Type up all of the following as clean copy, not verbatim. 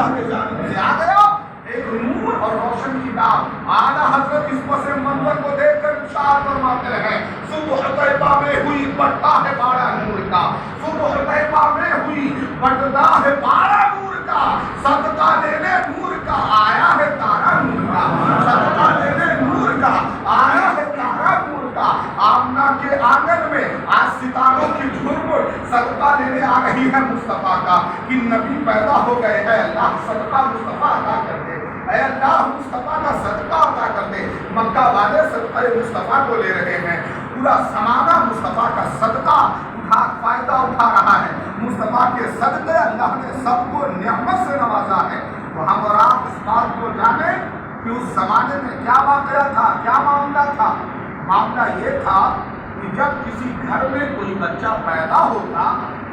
اللہ کی جانب سے آ گیا ایک نور اور روشن کتاب۔ اعلیٰ حضرت اس پس منظر کو دیکھ کر ارشاد فرماتے ہیں صبح طیبہ میں ہوئی بڑھتا ہے بارہ نور کا، صبح طیبہ میں ہوئی بڑھتا ہے بارہ نور کا، صدقہ لینے نور کا آیا ہے تارا نور کا، صدقہ لینے نور کا آیا ہے تارا نور کا۔ آمنہ کے آنگن میں آج ستاروں کی جھرمٹ صدقہ لینے آ رہی ہے مصطفیٰ کا کہ نبی پیدا ہو گئے ہیں، اللہ صدقہ مصطفیٰ عطا کر دے، اے اللہ مصطفیٰ کا صدقہ عطا کر دے۔ مکہ والے صدقہ مصطفیٰ کو لے رہے ہیں، پورا زمانہ مصطفیٰ کا صدقہ فائدہ اٹھا رہا ہے۔ مصطفیٰ کے صدقے اللہ نے سب کو نعمت سے نوازا ہے۔ تو ہم اور آپ اس بات کو جانیں کہ اس زمانے میں کیا واقعہ تھا، کیا معاملہ تھا۔ معاملہ یہ تھا کہ جب کسی گھر میں کوئی بچہ پیدا ہوتا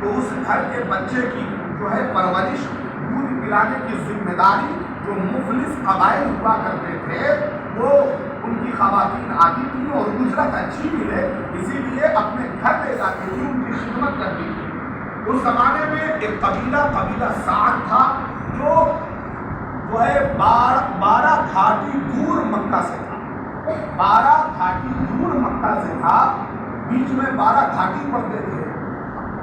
تو اس گھر کے بچے کی جو ہے پرورش، دودھ پلانے کی ذمہ داری جو مفلس قبائل ہوا کرتے تھے وہ ان کی خواتین آتی تھیں اور اجرت اچھی ملے اسی لیے اپنے گھر لے جاتی تھی، ان کی خدمت کرتی تھی۔ اس زمانے میں ایک قبیلہ سعد تھا جو ہے 12 گھاٹی دور مکہ سے تھا، 12 گھاٹی دور مکہ سے تھا، بیچ میں 12 گھاٹی پڑتے تھے۔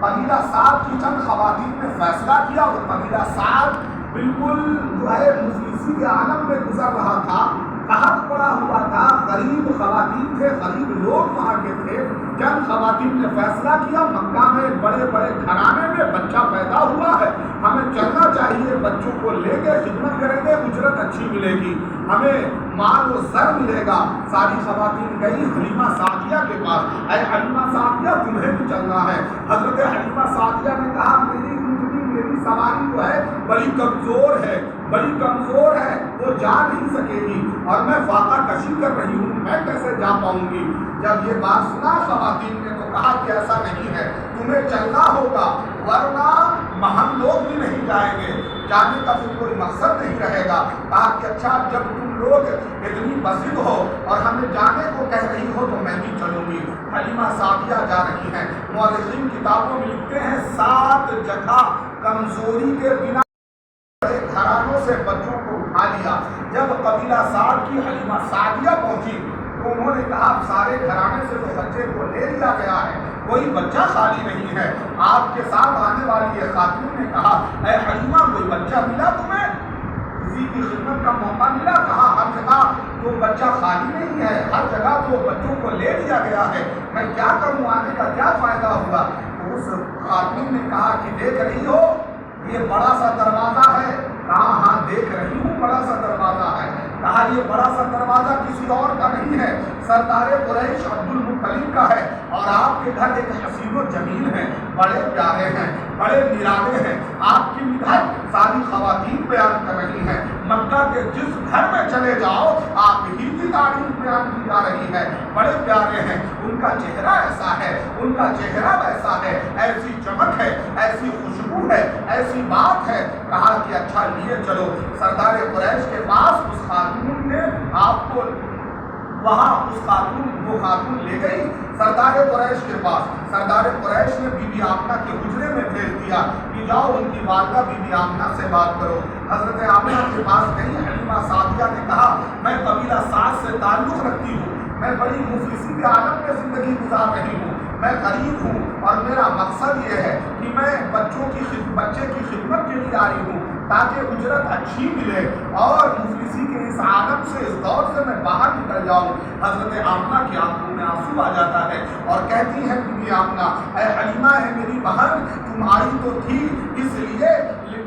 قبیلہ سعد کی چند خواتین نے فیصلہ کیا اور قبیلہ سعد بالکل جو ہے مفلسی کے عالم میں گزر رہا تھا، قحط پڑا ہوا تھا، غریب خواتین تھے، غریب لوگ وہاں کے تھے۔ چند خواتین نے فیصلہ کیا مکہ میں بڑے بڑے گھرانے میں بچہ پیدا ہوا ہے، ہمیں چلنا چاہیے، بچوں کو لے کے خدمت کریں گے، اجرت اچھی ملے گی، ہمیں مال و زر ملے گا۔ ساری خواتین گئی حلیمہ سعدیہ کے پاس، اے حلیمہ سعدیہ تمہیں بھی چلنا ہے۔ حضرت حلیمہ سعدیہ نے کہا میری سواری جو ہے بڑی کمزور ہے، بڑی کمزور ہے، وہ جا نہیں سکے گی اور میں فاقہ کشی کر رہی ہوں، میں کیسے جا پاؤں گی۔ جب یہ بات سنا خواتین نے تو کہا کہ ایسا نہیں ہے، تمہیں چلنا ہوگا ورنہ ہم لوگ بھی نہیں جائیں گے، جانے کا پھر کوئی مقصد نہیں رہے گا۔ کہا کہ اچھا جب تم لوگ اتنی بزد ہو اور ہمیں جانے کو کہہ رہی ہو تو میں بھی چلوں گی۔ حلیمہ سعدیہ جا رہی ہیں، مورخین کتابوں میں لکھتے ہیں 7 جگہ کمزوری کے بنا گھرانوں سے بچوں کو اٹھا لیا۔ جب قبیلہ سعد کی حلیمہ سعدیہ پہنچی تو انہوں نے کہا سارے گھرانے سے تو بچے کو لے لیا گیا ہے، کوئی بچہ خالی نہیں ہے، آپ کے ساتھ آنے والی یہ خاتون نے کہا اے حلیمہ کوئی بچہ ملا تمہیں، کسی کی خدمت کا موقع ملا؟ کہا ہر جگہ تو بچہ خالی نہیں ہے، ہر جگہ تو بچوں کو لے لیا گیا ہے، میں کیا کروں، آنے کا کیا فائدہ ہوا؟ تو اس خاتون نے کہا کہ دیکھ رہی ہو یہ بڑا سا دروازہ ہے؟ کہا ہاں دیکھ رہی ہوں بڑا سا دروازہ ہے۔ کہا یہ بڑا سا دروازہ کسی اور کا نہیں ہے، سردار قریش عبد المطلب کا ہے، اور آپ کے گھر ایک حسین و جمیل ہیں، بڑے پیارے ہیں، بڑے نرالے ہیں، آپ کی مدحت ساری خواتین بیان کر رہی ہیں، مکہ کے جس گھر میں چلے جاؤ آپ ہی کی تعریف بیان کی جا رہی ہے، بڑے پیارے ہیں، ان کا چہرہ ایسا ہے، ان کا چہرہ ویسا ہے، ایسی چمک ہے، ایسی خوشبو ہے، ایسی بات ہے۔ کہا کہ اچھا لیے چلو سردار قریش کے پاس۔ اس خاتون نے آپ کو وہاں وہ خاتون لے گئی سردار قریش کے پاس۔ سردار قریش نے بی بی آمنہ کے حجرے میں بھیج دیا کہ جاؤ ان کی والدہ بی بی آمنہ سے بات کرو۔ حضرت آمنہ کے پاس گئی، حلیمہ سعدیہ نے کہا میں قبیلہ سعد سے تعلق رکھتی ہوں، میں بڑی مفلسی کے عالم میں زندگی گزار رہی ہوں، میں غریب ہوں اور میرا مقصد یہ ہے کہ میں بچے کی خدمت کے لیے آئی ہوں تاکہ اجرت اچھی ملے اور مفلسی کے اس عالم سے، اس دور سے میں باہر نکل جاؤں۔ حضرت آمنہ کی آنکھوں میں آنسو آ جاتا ہے اور کہتی ہیں بی بی آمنہ اے حلیمہ ہے میری بہن، تم آئی تو تھی اس لیے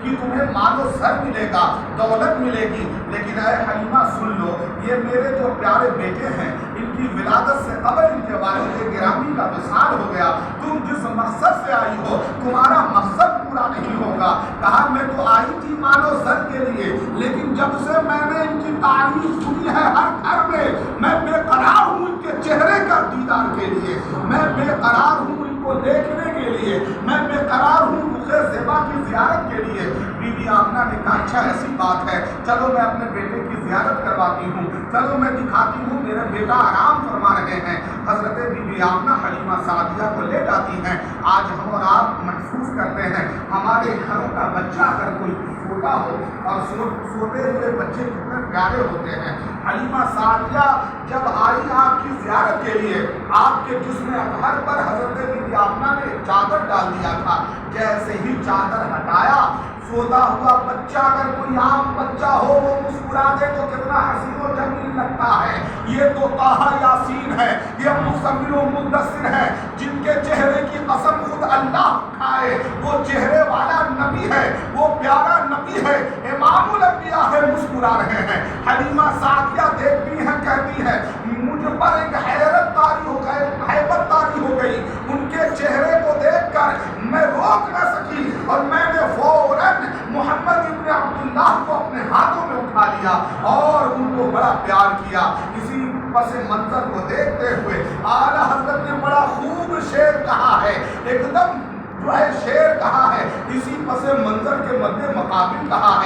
کہ تمہیں مال و زر ملے گا، دولت ملے گی، لیکن اے حلیمہ سن لو یہ میرے جو پیارے بیٹے ہیں ان کی ولادت سے قبل ان کے والد گرامی کا وصال ہو گیا، تم جس مقصد سے آئی ہو تمہارا مقصد پورا نہیں ہوگا۔ کہا میں تو آئی تھی مال و زر کے لیے، لیکن جب سے میں نے ان کی تعریف سنی ہے ہر گھر میں بے قرار ہوں ان کے چہرے کا دیدار کے لیے، میں بے قرار ہوں ان کو دیکھنے کے لیے، میں بے قرار ہوں رخ زیبا کی زیارت کے لیے۔ بی بی آمنہ نے کہا اچھا ایسی بات ہے، چلو میں اپنے بیٹے کی زیارت کرواتی ہوں، چلو میں دکھاتی ہوں میرا بیٹا آرام فرما رہے ہیں۔ حضرت بی بی آمنہ حلیمہ سعدیہ کو لے جاتی ہیں۔ آج ہم اور آپ محسوس کرتے ہیں ہمارے گھروں کا بچہ اگر کوئی چھوٹا ہو اور سوتے ہوئے بچے کتنے پیارے ہوتے ہیں. حلیمہ سعدیہ جب آئی آپ کی زیارت کے لیے، آپ کے جسم اطہر پر حضرت بی بی آمنہ نے ایک چادر ڈال دیا تھا. جیسے ہی چادر ہٹایا، سوتا ہوا بچہ، اگر کوئی عام بچہ ہو وہ مسکرا دے تو کتنا حسین و جمیل لگتا ہے. یہ تو طٰہٰ یاسین ہے، یہ مزمل و مدثر ہے، جن کے چہرے کی قسم خود اللہ کھائے. وہ چہرے والا نبی ہے، وہ پیارا نبی ہے، امام الانبیاء ہے، مسکرا رہے ہیں. حلیمہ سعدیہ دیکھتی ہیں، کہتی ہے مجھ پر ایک حیرت طاری ہو گئی، ہیبت طاری ہو گئی. ان کے چہرے کو دیکھ کر میں روک نہ سکی اور میں نے فوراً محمد ابن عبداللہ کو اپنے ہاتھوں میں اٹھا لیا اور ان کو بڑا پیار کیا. اسی پس منظر کو دیکھتے ہوئے اعلیٰ حضرت نے بڑا خوب شعر کہا ہے، ایک دم جو ہے شعر کہا ہے، اسی پس منظر کے مد مقابل کہا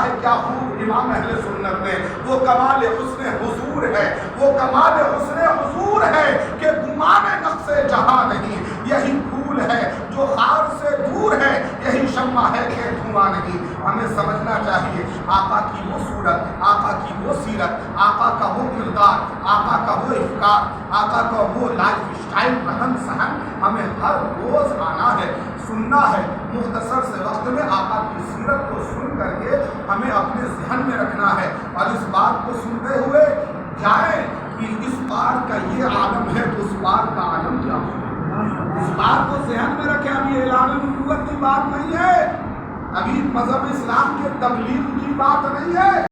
ہے کیا خوب امام اہل سنت نے. وہ کمال حسن حضور ہے، وہ کمال حسن حضور ہے کہ گمان نقص جہاں نہیں. یہی پھول ہے جو خار سے دور ہے، یہی شمع ہے کہ دھواں نہیں. ہمیں سمجھنا چاہیے آقا کی وہ صورت، آقا کی وہ سیرت، آقا کا وہ کردار، آقا کا وہ افکار، آقا کا وہ لائف اسٹائل، رہن سہن ہمیں ہر روز آنا ہے، سننا ہے. مختصر سے وقت میں آقا کی سیرت کو سن کر کے ہمیں اپنے ذہن میں رکھنا ہے اور اس بات کو سنتے ہوئے جائیں کہ اس بار کا یہ عالم ہے تو اس بار کا عالم کیا ہو. اس بات کو ذہن میں رکھیں. ابھی اعلان نبوت کی بات نہیں ہے، ابھی مذہب اسلام کے تبلیغ کی بات نہیں ہے.